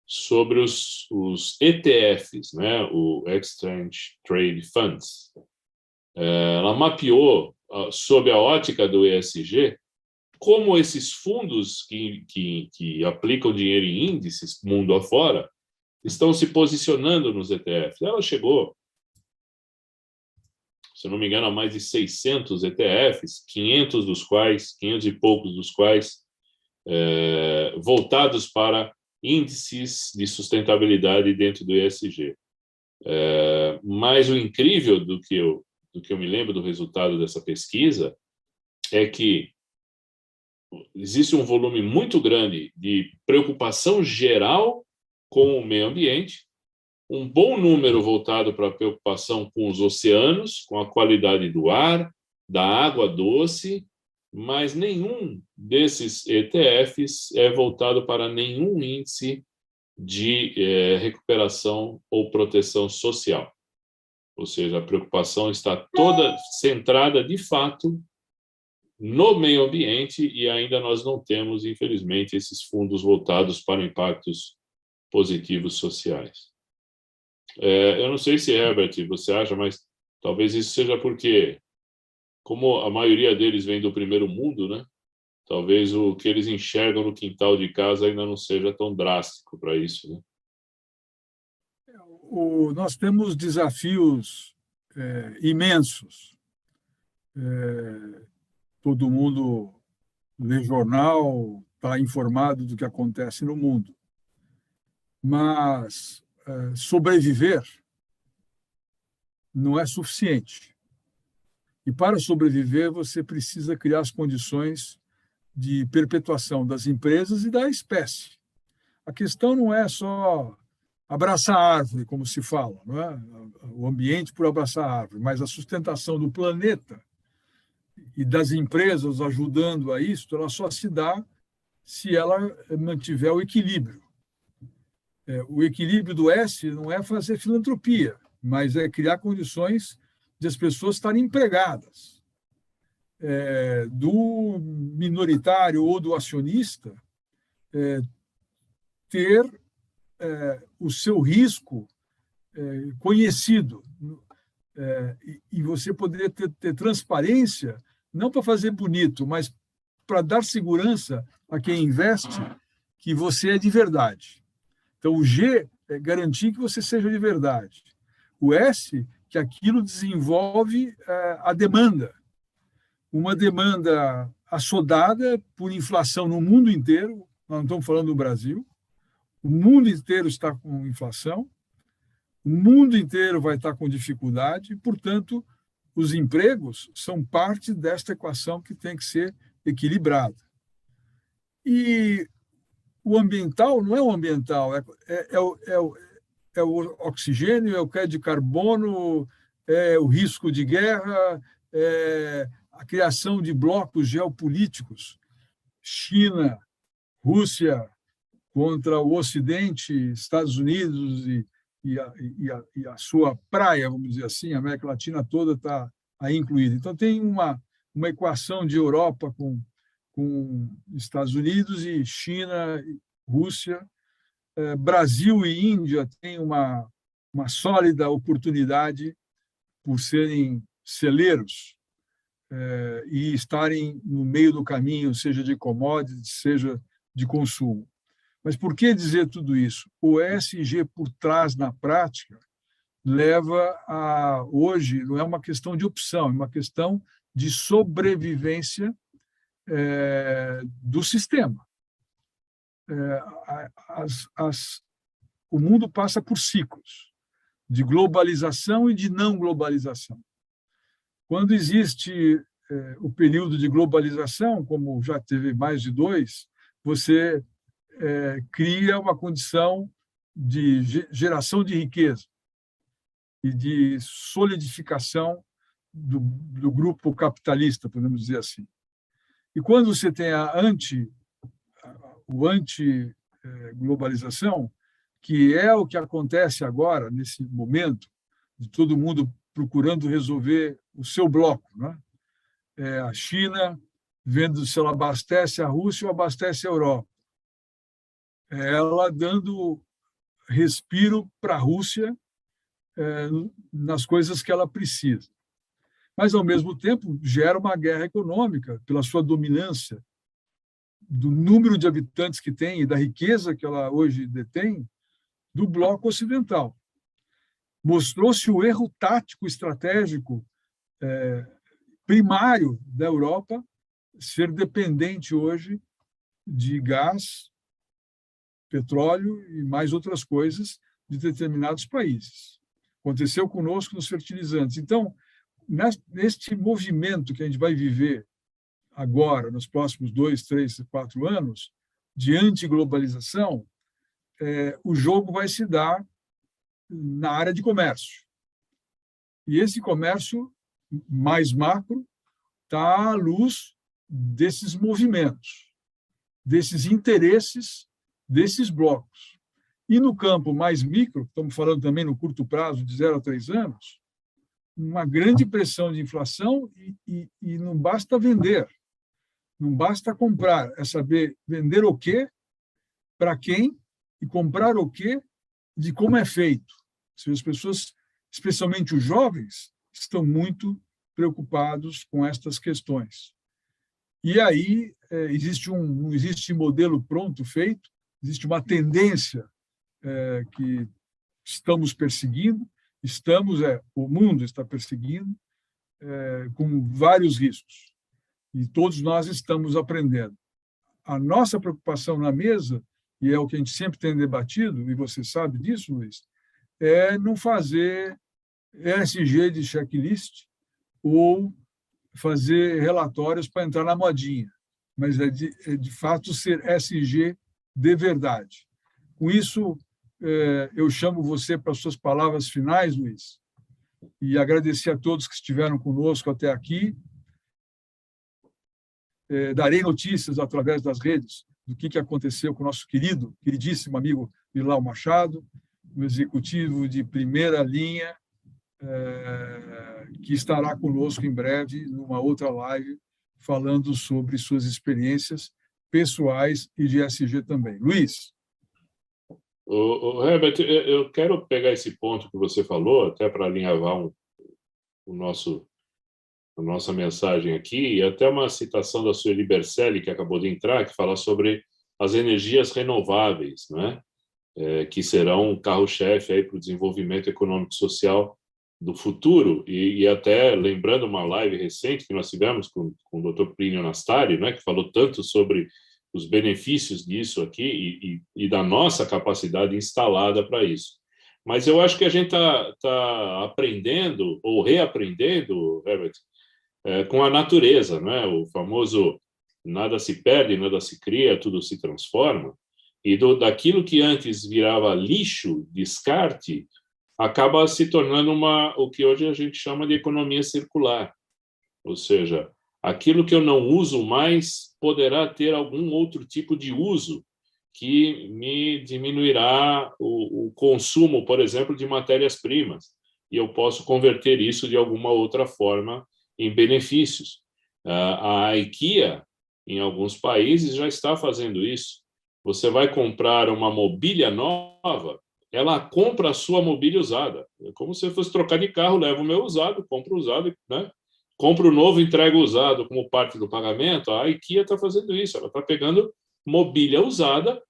A: sobre os ETFs, né, o Exchange Trade Funds. Ela mapeou, sob a ótica do ESG, como esses fundos que aplicam dinheiro em índices mundo afora estão se posicionando nos ETFs. Ela chegou, se eu não me engano, a mais de 600 ETFs, 500 e poucos dos quais voltados para índices de sustentabilidade dentro do ESG. Mas o incrível do que eu me lembro do resultado dessa pesquisa é que existe um volume muito grande de preocupação geral com o meio ambiente, um bom número voltado para a preocupação com os oceanos, com a qualidade do ar, da água doce, mas nenhum desses ETFs é voltado para nenhum índice de recuperação ou proteção social. Ou seja, a preocupação está toda centrada, de fato, no meio ambiente e ainda nós não temos, infelizmente, esses fundos voltados para impactos positivos sociais. Eu não sei se, Herbert, você acha, mas talvez isso seja porque, como a maioria deles vem do primeiro mundo, né? Talvez o que eles enxergam no quintal de casa ainda não seja tão drástico para isso, né?
B: Nós temos desafios imensos. Todo mundo lê jornal, está informado do que acontece no mundo. Mas sobreviver não é suficiente. E para sobreviver, você precisa criar as condições de perpetuação das empresas e da espécie. A questão não é só abraçar a árvore, como se fala, não é? O ambiente por abraçar a árvore, mas a sustentação do planeta e das empresas ajudando a isso, ela só se dá se ela mantiver o equilíbrio. O equilíbrio do S não é fazer filantropia, mas é criar condições de as pessoas estarem empregadas. Do minoritário ou do acionista ter o seu risco conhecido e você poder ter transparência, não para fazer bonito, mas para dar segurança a quem investe que você é de verdade. Então, o G é garantir que você seja de verdade. O S, que aquilo desenvolve a demanda. Uma demanda assodada por inflação no mundo inteiro, nós não estamos falando do Brasil, o mundo inteiro está com inflação, o mundo inteiro vai estar com dificuldade, e, portanto, os empregos são parte desta equação que tem que ser equilibrada. E o ambiental não é o ambiental, é o oxigênio, é o crédito de carbono, é o risco de guerra, é a criação de blocos geopolíticos, China, Rússia, contra o Ocidente, Estados Unidos e a sua praia, vamos dizer assim, a América Latina toda está aí incluída. Então, tem uma equação de Europa com Estados Unidos e China, Rússia. Brasil e Índia têm uma sólida oportunidade por serem celeiros e estarem no meio do caminho, seja de commodities, seja de consumo. Mas por que dizer tudo isso? O ESG por trás, na prática, leva a, hoje, não é uma questão de opção, é uma questão de sobrevivência do sistema. O mundo passa por ciclos de globalização e de não globalização. Quando existe o período de globalização, como já teve mais de 2, você cria uma condição de geração de riqueza e de solidificação do grupo capitalista, podemos dizer assim. E quando você tem o anti-globalização, que é o que acontece agora, nesse momento, de todo mundo procurando resolver o seu bloco, né? A China vendo se ela abastece a Rússia ou abastece a Europa. Ela dando respiro para a Rússia nas coisas que ela precisa. Mas, ao mesmo tempo, gera uma guerra econômica pela sua dominância, do número de habitantes que tem e da riqueza que ela hoje detém, do bloco ocidental. Mostrou-se o erro tático estratégico primário da Europa ser dependente hoje de gás, petróleo e mais outras coisas de determinados países. Aconteceu conosco nos fertilizantes. Então, neste movimento que a gente vai viver agora, nos próximos 2, 3, 4 anos, de antiglobalização, o jogo vai se dar na área de comércio. E esse comércio mais macro está à luz desses movimentos, desses interesses, desses blocos. E no campo mais micro, estamos falando também no curto prazo, de 0 a 3 anos, uma grande pressão de inflação e não basta vender, não basta comprar, é saber vender o quê, para quem, e comprar o quê, de como é feito. As pessoas, especialmente os jovens, estão muito preocupados com estas questões. E aí não existe modelo pronto, feito, existe uma tendência que estamos perseguindo, o mundo está perseguindo, com vários riscos. E todos nós estamos aprendendo. A nossa preocupação na mesa, e é o que a gente sempre tem debatido, e você sabe disso, Luiz, é não fazer ESG de checklist ou fazer relatórios para entrar na modinha, mas é de fato ser ESG de verdade. Com isso, eu chamo você para as suas palavras finais, Luiz, e agradecer a todos que estiveram conosco até aqui. Darei notícias através das redes do que aconteceu com o nosso queridíssimo amigo Bilal Machado, um executivo de primeira linha, que estará conosco em breve, numa outra live, falando sobre suas experiências pessoais e de ESG também. Luiz.
A: Herbert, eu quero pegar esse ponto que você falou, até para alinhavar a nossa mensagem aqui, e até uma citação da Sueli Berselli, que acabou de entrar, que fala sobre as energias renováveis, né? Que serão um carro-chefe para o desenvolvimento econômico e social do futuro. E até lembrando uma live recente que nós tivemos com o Dr. Plínio Nastari, né? Que falou tanto sobre os benefícios disso aqui e da nossa capacidade instalada para isso. Mas eu acho que a gente tá aprendendo ou reaprendendo, Herbert, com a natureza, né? O famoso nada se perde, nada se cria, tudo se transforma. E daquilo que antes virava lixo, descarte, acaba se tornando o que hoje a gente chama de economia circular. Ou seja, aquilo que eu não uso mais poderá ter algum outro tipo de uso que me diminuirá o consumo, por exemplo, de matérias-primas, e eu posso converter isso de alguma outra forma em benefícios. A IKEA, em alguns países, já está fazendo isso. Você vai comprar uma mobília nova, ela compra a sua mobília usada. É como se eu fosse trocar de carro, levo o meu usado, compro o usado, né? Compro o novo, entrego o usado como parte do pagamento. A IKEA está fazendo isso, ela está pegando mobília usada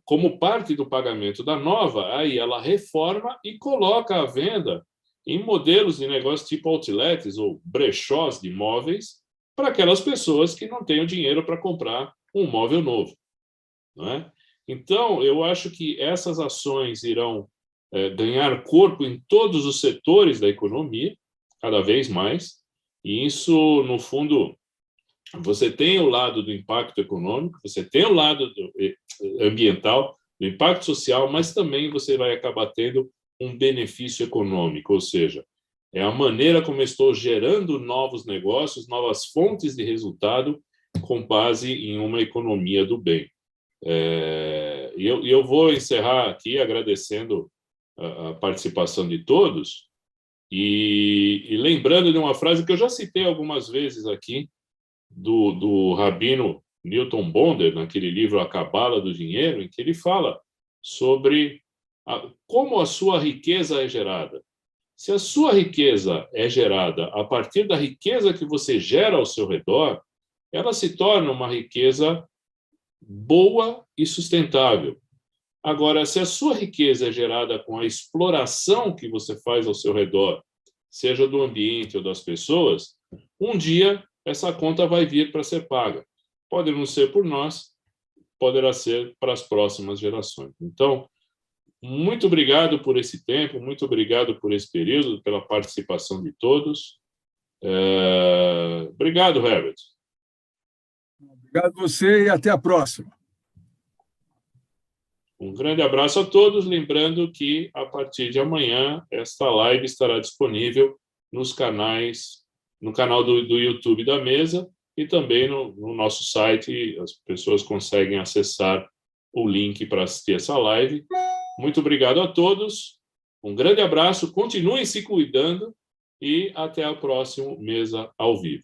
A: como parte do pagamento da nova, aí ela reforma e coloca à venda em modelos de negócio tipo outlets ou brechós de móveis para aquelas pessoas que não têm o dinheiro para comprar um móvel novo, não é? Então, eu acho que essas ações irão ganhar corpo em todos os setores da economia, cada vez mais, e isso, no fundo, você tem o lado do impacto econômico, você tem o lado ambiental, do impacto social, mas também você vai acabar tendo um benefício econômico, ou seja, é a maneira como eu estou gerando novos negócios, novas fontes de resultado com base em uma economia do bem. E eu vou encerrar aqui agradecendo a participação de todos e lembrando de uma frase que eu já citei algumas vezes aqui, do rabino Newton Bonder, naquele livro A Cabala do Dinheiro, em que ele fala sobre como a sua riqueza é gerada. Se a sua riqueza é gerada a partir da riqueza que você gera ao seu redor, ela se torna uma riqueza boa e sustentável. Agora, se a sua riqueza é gerada com a exploração que você faz ao seu redor, seja do ambiente ou das pessoas, um dia essa conta vai vir para ser paga. Pode não ser por nós, poderá ser para as próximas gerações. Então, muito obrigado por esse tempo, muito obrigado por esse período, pela participação de todos. Obrigado, Herbert.
B: Obrigado a você e até a próxima.
A: Um grande abraço a todos, lembrando que, a partir de amanhã, esta live estará disponível nos canais, no canal do YouTube da Mesa e também no nosso site. As pessoas conseguem acessar o link para assistir essa live. Muito obrigado a todos, um grande abraço, continuem se cuidando e até o próximo Mesa ao Vivo.